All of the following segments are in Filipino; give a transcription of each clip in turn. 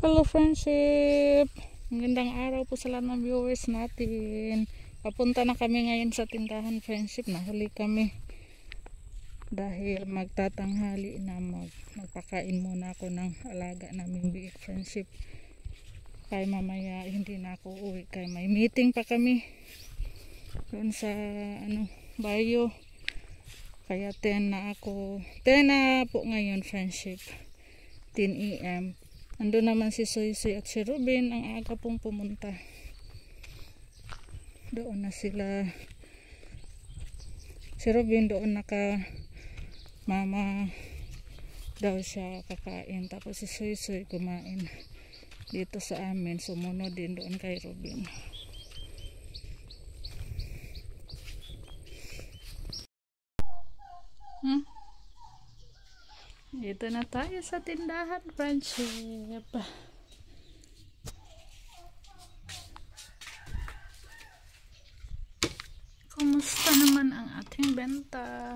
Hello friendship! Magandang araw po sa lahat ng viewers natin. Papunta na kami ngayon sa tindahan friendship. Nahuli kami dahil magtatanghali na magpakain muna ako ng alaga naming biik friendship. Kaya mamaya hindi na ako uwi kaya may meeting pa kami doon sa baryo. Kaya 10 na po ngayon friendship. 10 AM. Andun naman si Soy-Soy at si Ruben, ang aga pong pumunta. Doon na sila. Si Ruben doon mama daw siya kakain. Tapos si Soy-Soy kumain dito sa amin. Sumunod din doon kay Ruben. Dito na tayo sa tindahan friendship. Kumusta naman ang ating benta?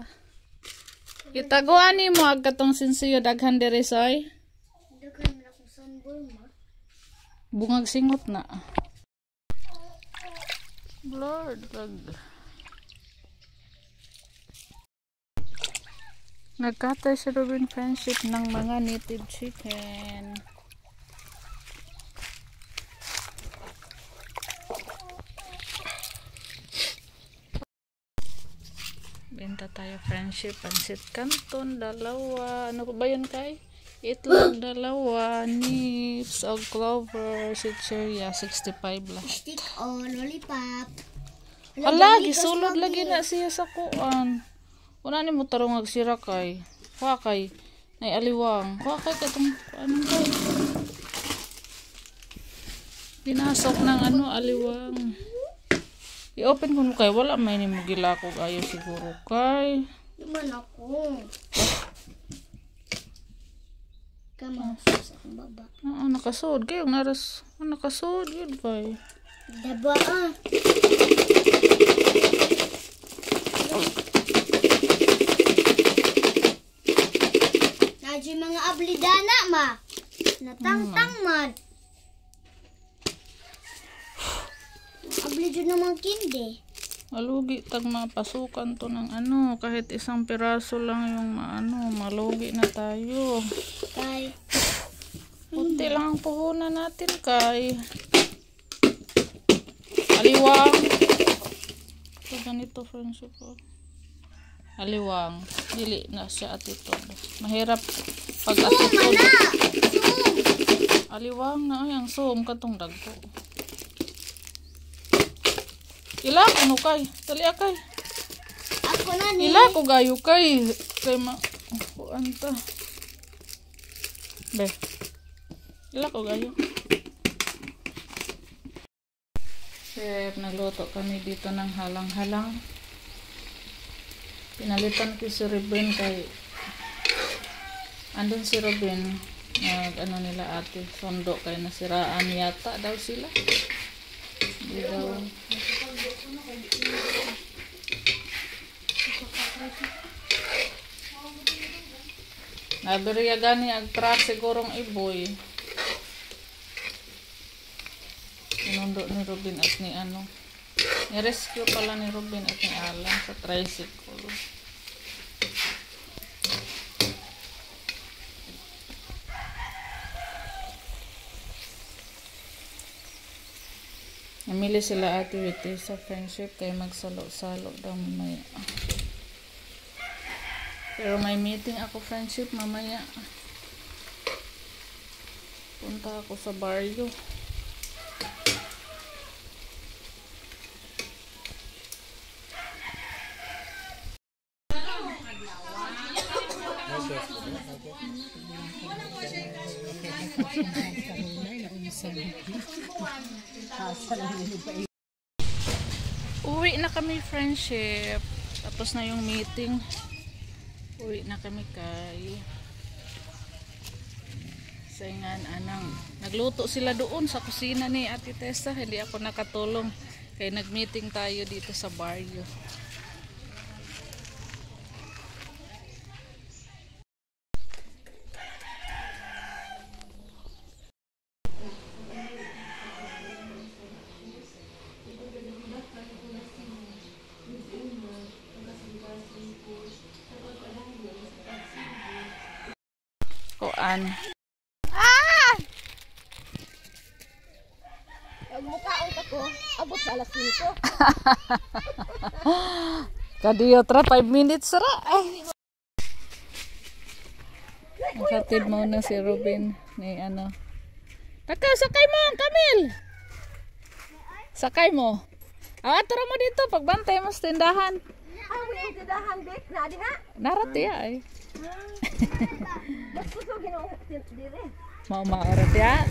Itaguan ni mo agkatong sinsiyo daghan diri soy. Daghan na kung sunboy ma. Bungag singot na. Lord, nagkatay si Ruben friendship ng mga native chicken. Benta tayo friendship. Pansit canton, dalawa. Ano pa ba yun kay? Itlog, dalawa. Nips, og clover, chicheria, 65 lang. Stick on lollipop. Ala, gisulod lagi na siya sa kuan. Una ni mo tarong agsira kay. Wa kay nay aliwang. Wa kay katong anong kay. Pinasok ng aliwang. I-open ko kay wala may ni mo gilakog ayo siguro kay. Naman ako. Kama sa baba. Nakasud kayo naras. Nakasud yun kay. Daba Naji mga ablidana ma. Natangtang man. Ablidyo naman kindi. Malugi tag mapasukan to ng kahit isang piraso lang yung malugi na tayo. Kay Kunti lang ang puhunan natin kay. Aliwang. So ganito friendship ko. Aliwang. Dili na siya atitod. Mahirap pag atitod. Aliwang na ay ang sum katong dagko. Ila ano kay? Dali akay. Ako na ni. Ila ko gayo kay anta. Be. Ila ko gayo. Chef, nagluto kami dito ng halang-halang. Pinalitan ko si Ruben kay andun si Ruben nila ate sondo kay nasiraan yata daw sila. Di daw nabiriya gani ag truck sigurong iboy. Sinundo ni Ruben at ni ni-rescue pala ni Ruben at ni Alan sa tricycle. Namili sila activity sa friendship kaya magsalo-salo daw mamaya. Pero may meeting ako friendship mamaya. Punta ako sa baryo. Uwi na kami friendship. Tapos na yung meeting. Uwi na kami kay saingan nagluto sila doon sa kusina ni Ate Tessa. Hindi ako nakatulong kaya nag-meeting tayo dito sa baryo. kuan. Magmukaon ako. Abot sa alas 5. Kadiyo tra 5 minutes ra. Nakatid mo na si Ruben ni ano. Taka, sakay mo, Camille. Sakay mo. Atro mo dito pagbantay mo sa tindahan. Wala yung tindahan, Bek. Naadi ha? Narati ay. Mas gusto ginawa dire. Mau maora tiya.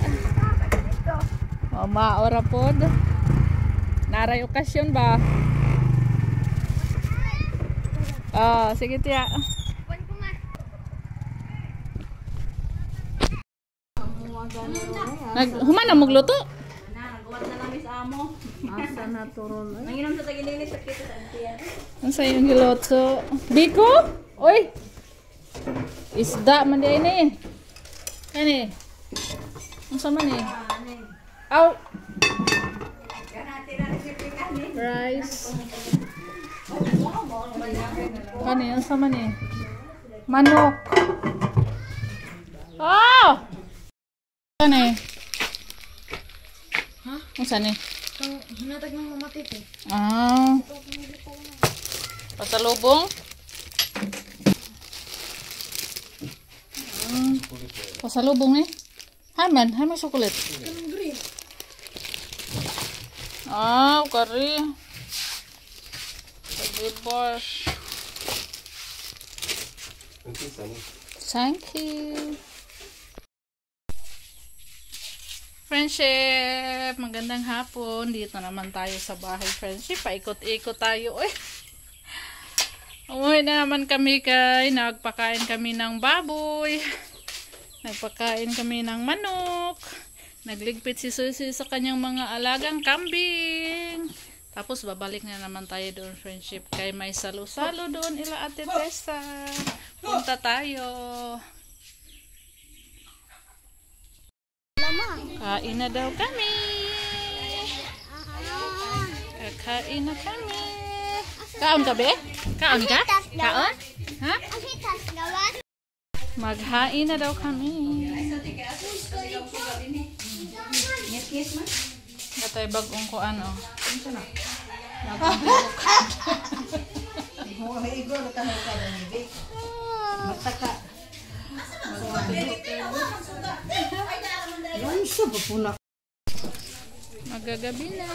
Mau maora pod. Naray okasyon ba? Sige tiya. Humana magluto? Nagawa na namin sa amo. Asa na turon. Nanginom sa tagilinis sa kita sa tiyan. Ano sa iyong giluto? Biko? Oy! Isda man di ini. Kani? Ano sa man eh? Aw! Rice. Kani? Ano sa man eh? Manok. Oh! Kani? Ha? Ano sa ni? Hinatag ng mamatit eh. Pasalubong? Pasalubong eh? Haman sukulit. Kari. Boss. Thank you. Friendship, magandang hapon. Dito naman tayo sa bahay, friendship. Paikot-ikot tayo. Umuwi na naman kami nagpakain kami ng baboy. Nagpakain kami ng manok. Nagligpit si Susi sa kanyang mga alagang kambing. Tapos babalik na naman tayo doon, friendship. Kay may salo-salo doon ila Ate Tessa. Punta tayo. Kain na daw kami. Kain na kami. Kaon ka, be? Kaon ka? Kaon? Ha? Maghain na daw kami. Katay bagong ko ano. Magagabi na.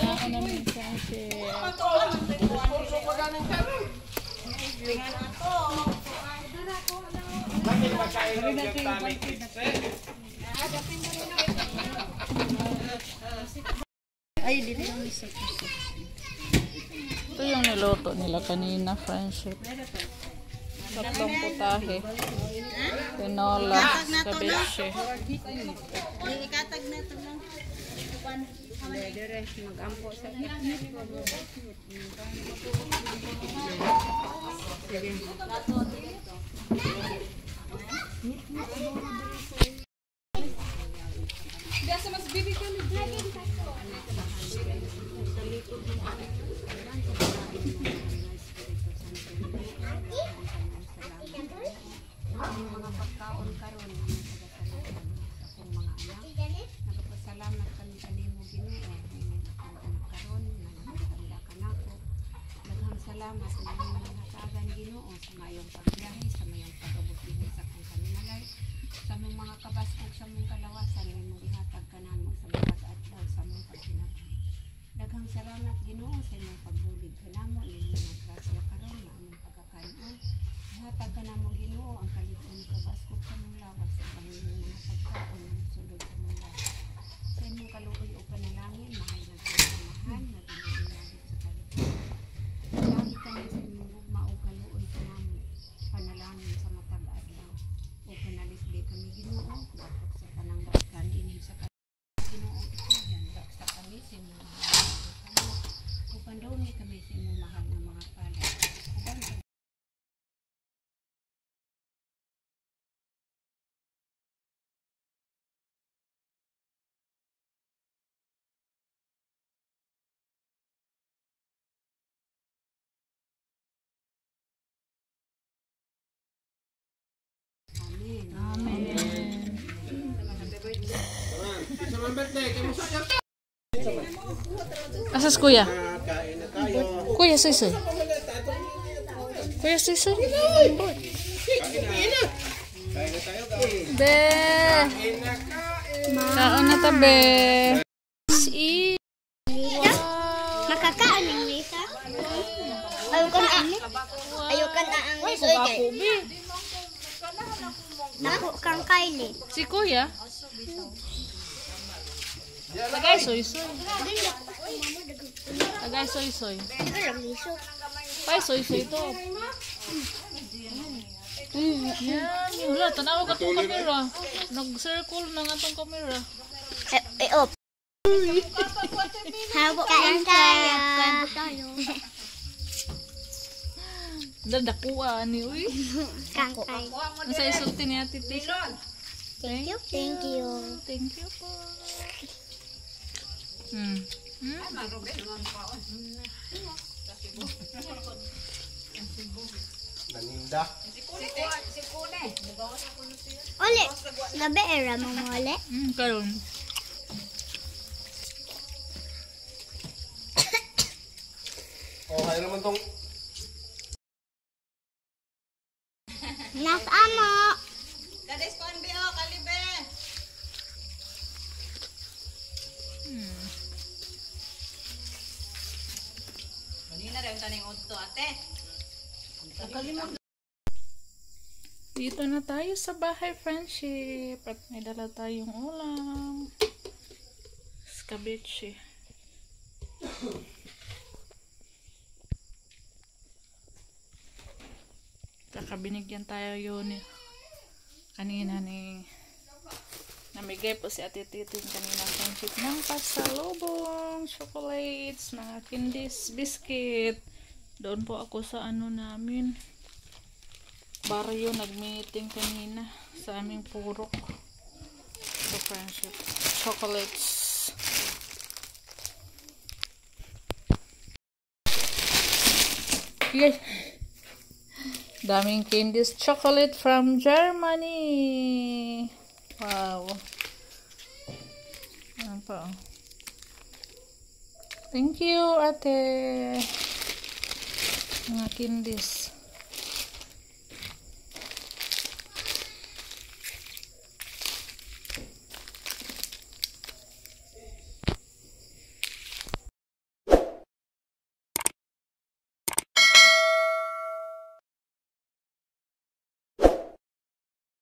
Ako namin kasi. Ito yung niluto nila kanina, friendship. Tatlong putahe. Tinola, kabeche. Ikatag na ito lang. Mag-ampo sa Biasa mas bibi ko mga pagkaon karon sa akong mga anak. Nagpasalamat kami kanimo Ginoo. Ang anak karon nagpasalamat kanako. Daghang salamat sa inyong mga kaagan Ginoo sa mayong pagbiyahe, sa mayong pag-abot dinhi sa akong kaminalay, sa mong mga kabaskog sa mong kalawasan imong ihatag kanamo sa mga adlaw sa mong paghinabang. Daghang salamat Ginoo sa imong pagbulig kanamo imong mga grasya karon nga among pagkakanon. Ihatag kanamo Ginoo ang kalig-on kabaskog sa mong lawas sa Panginoon mga pagkaon ng sulod sa mong lawas. Sa imong kaluoy o panalangin, mahal na pagmamahan na dinilagit sa kaligtasan. Lagi kami sa imong gugma o kaluoy kanamo, panalangin sa matag adlaw. O panalisdi kami Ginoo, dapat sa panangdakan ining sa Ginoo ikayan, daksa kami sa imong mahal na kamo. O pandawni kami sa imong mahal na mga palad. Nasas kuya? Kuya Soy. Kuya Soy. Be. Kaon na ta, be. Makakaan ng Lisa? Ayukan na ang Lisa. Naku kang Kylie. Si kuya? Tagay Soy. Tagay Soy. Pay Soy to. Yan. Wala, tanaw ka itong camera. Nag-circle na nga itong camera. Op. Kain tayo. Dadakuha ni uy. Kangkay. Nasa isulti niya titi. Thank you. Thank you po. Naninda. Oli, gabi era mo mo oli. Karon. Oh, kaya naman tong Nas amo. Kades ko NBO, kalibe. Kanina rin taning udto ate. Dito na tayo sa bahay, friendship. At may dala tayong ulam. Scabeche. Kakabinigyan tayo yun kanina ni namigay po si Ate Titin kanina friendship ng pasalubong, chocolates, mga candies, biscuit. Doon po ako sa ano namin baryo, nag-meeting kanina sa aming purok. So friendship, chocolates. Yay! Daming candies, chocolate from Germany. Wow. Ayan pa. Thank you, ate. Mga candies.